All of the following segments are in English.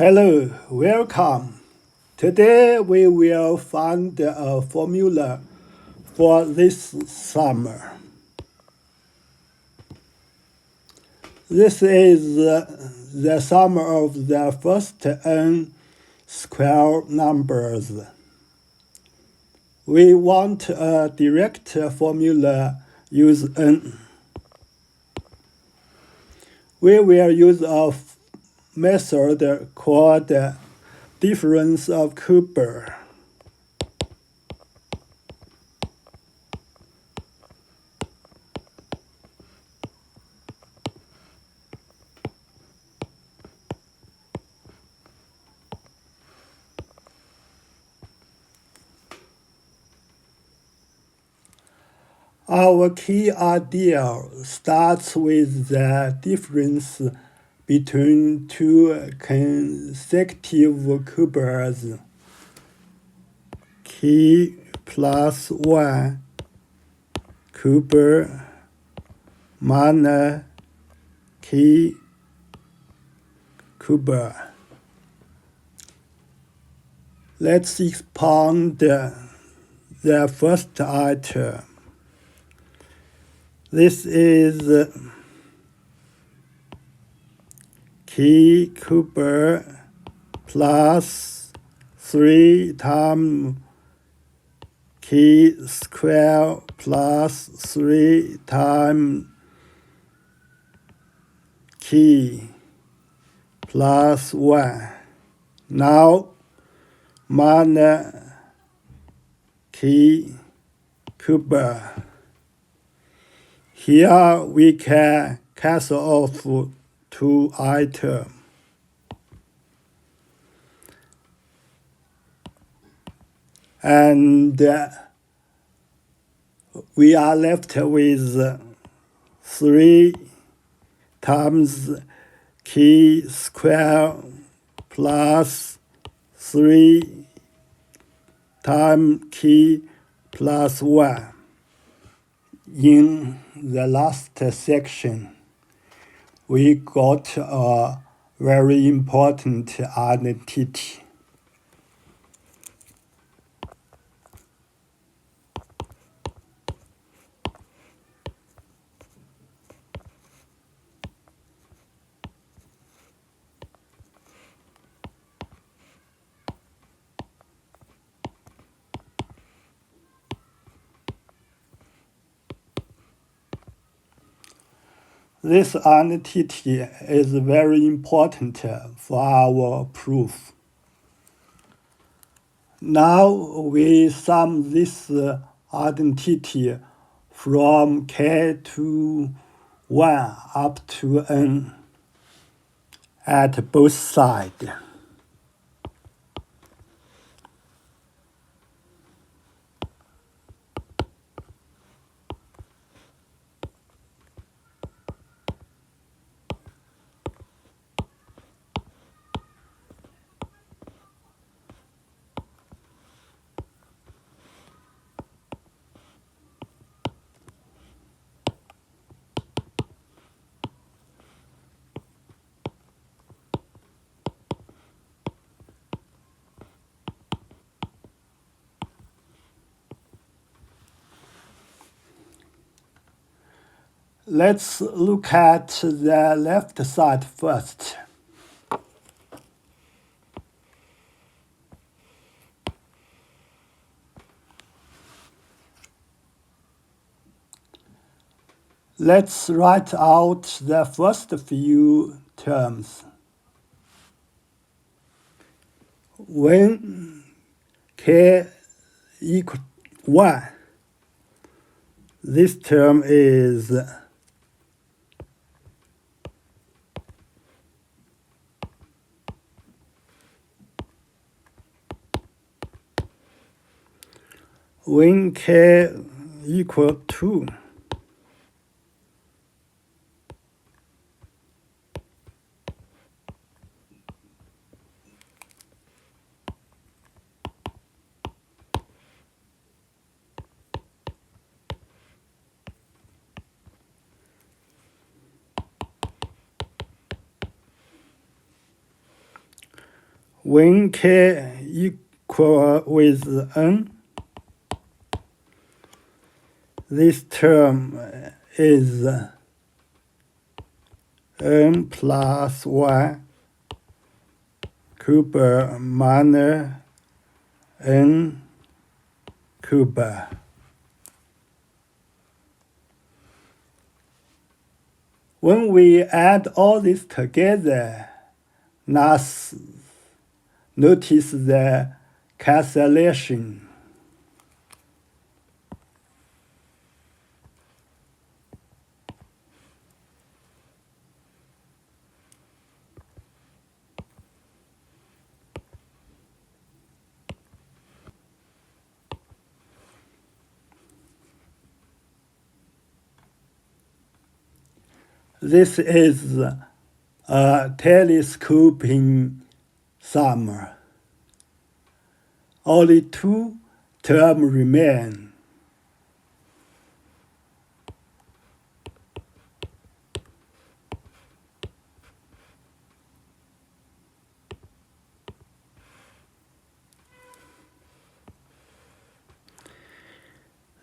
Hello, welcome. Today we will find a formula for this summer. This is the sum of the first n square numbers. We want a direct formula, use n. We will use a method called difference of Cooper. Our key idea starts with the difference between two consecutive Coopers, k plus 1 Cooper minus k Cooper. Let's expand the first item. This is k Cooper plus 3 times k squared plus 3 times k plus 1. Now minus k Cooper. Here we can cancel off two items. And we are left with 3 times k squared plus 3 times k plus 1. In the last section, we got a very important identity. This identity is very important for our proof. Now we sum this identity from k to 1 up to n at both sides. Let's look at the left side first. Let's write out the first few terms. When k equals 1, this term is when k equals 2. when k equal with n, this term is n plus 1 cube minus n cube. When we add all this together, notice the cancellation. This is a telescoping sum. Only two terms remain.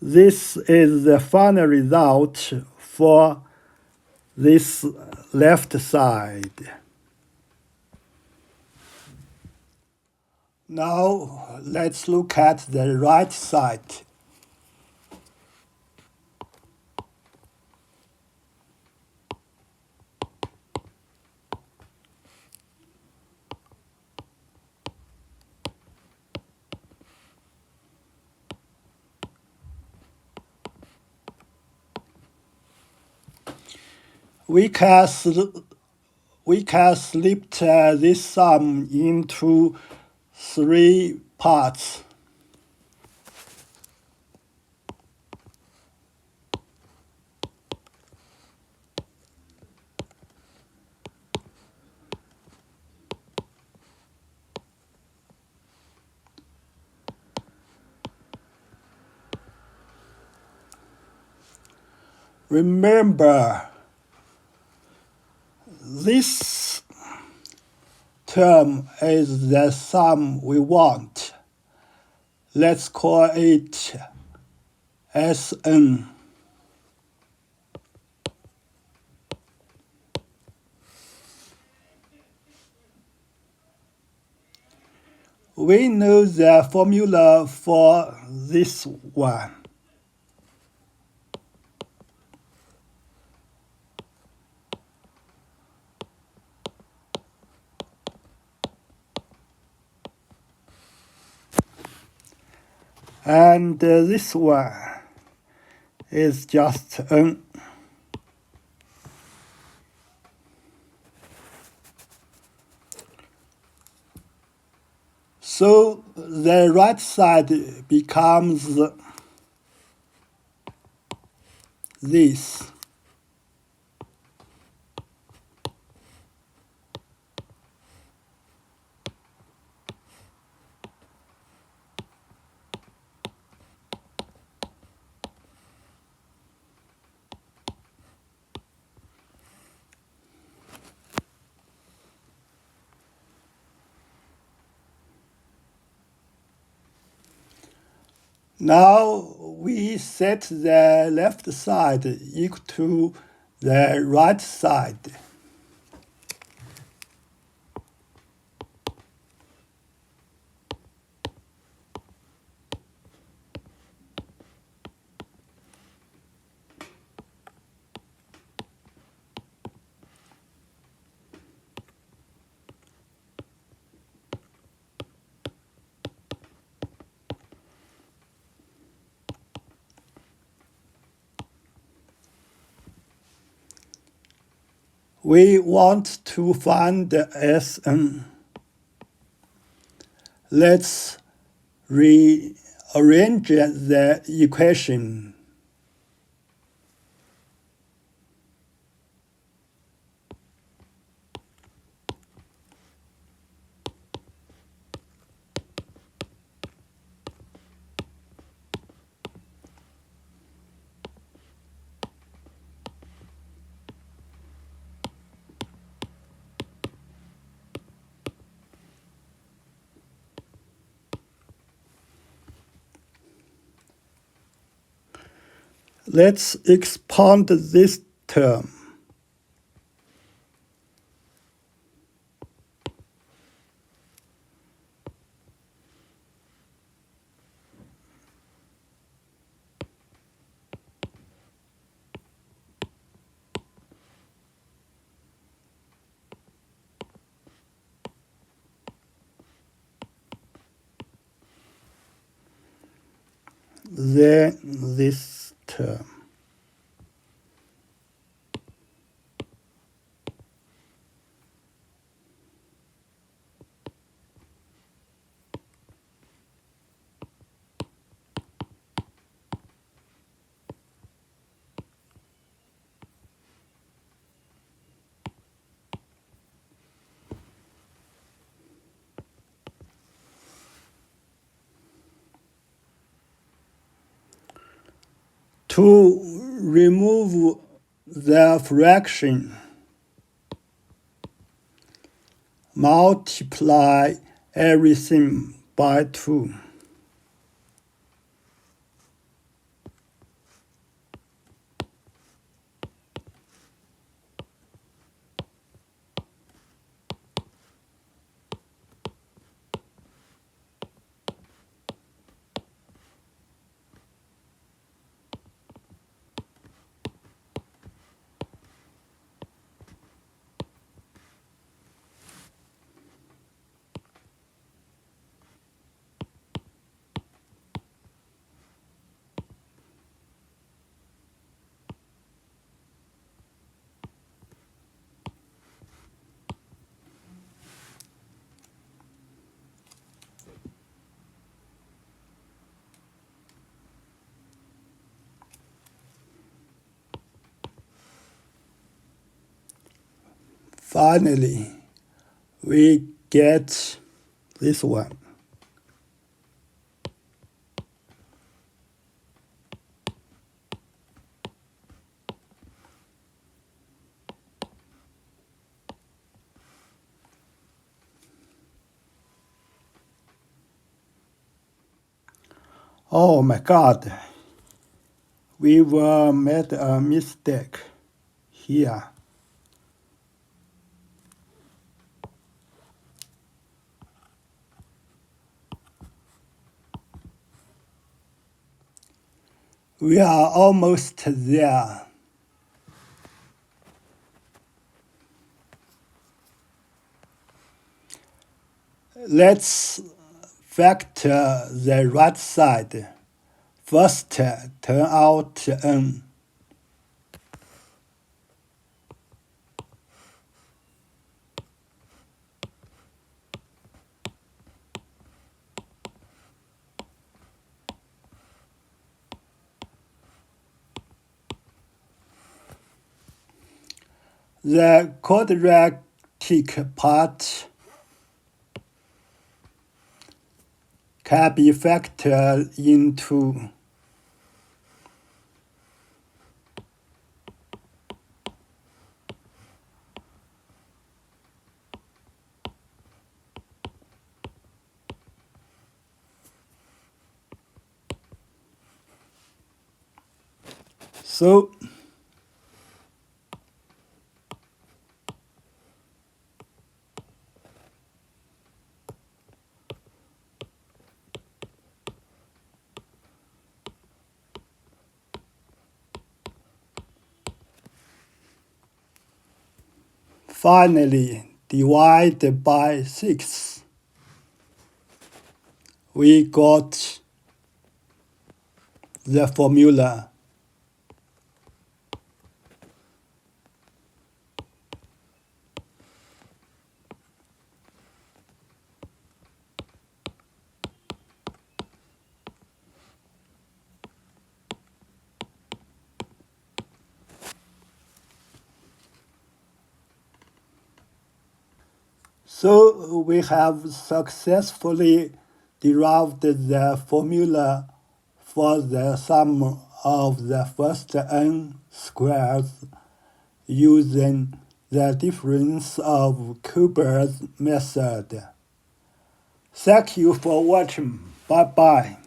This is the final result for this left side. Now let's look at the right side. We can split this sum into three parts. Remember, this term is the sum we want. Let's call it Sn. We know the formula for this one. And this one is just n. So the right side becomes this. Now we set the left side equal to the right side. We want to find the Sn. Let's rearrange the equation. Let's expand this term. Then this term. To remove the fraction, multiply everything by 2. Finally, we get this one. Oh my God, we were made a mistake here. We are almost there. Let's factor the right side. First, turn out n. The quadratic part can be factored into so finally divide by 6. We got the formula. So we have successfully derived the formula for the sum of the first n squares using the difference of Kuber's method. Thank you for watching. Bye-bye.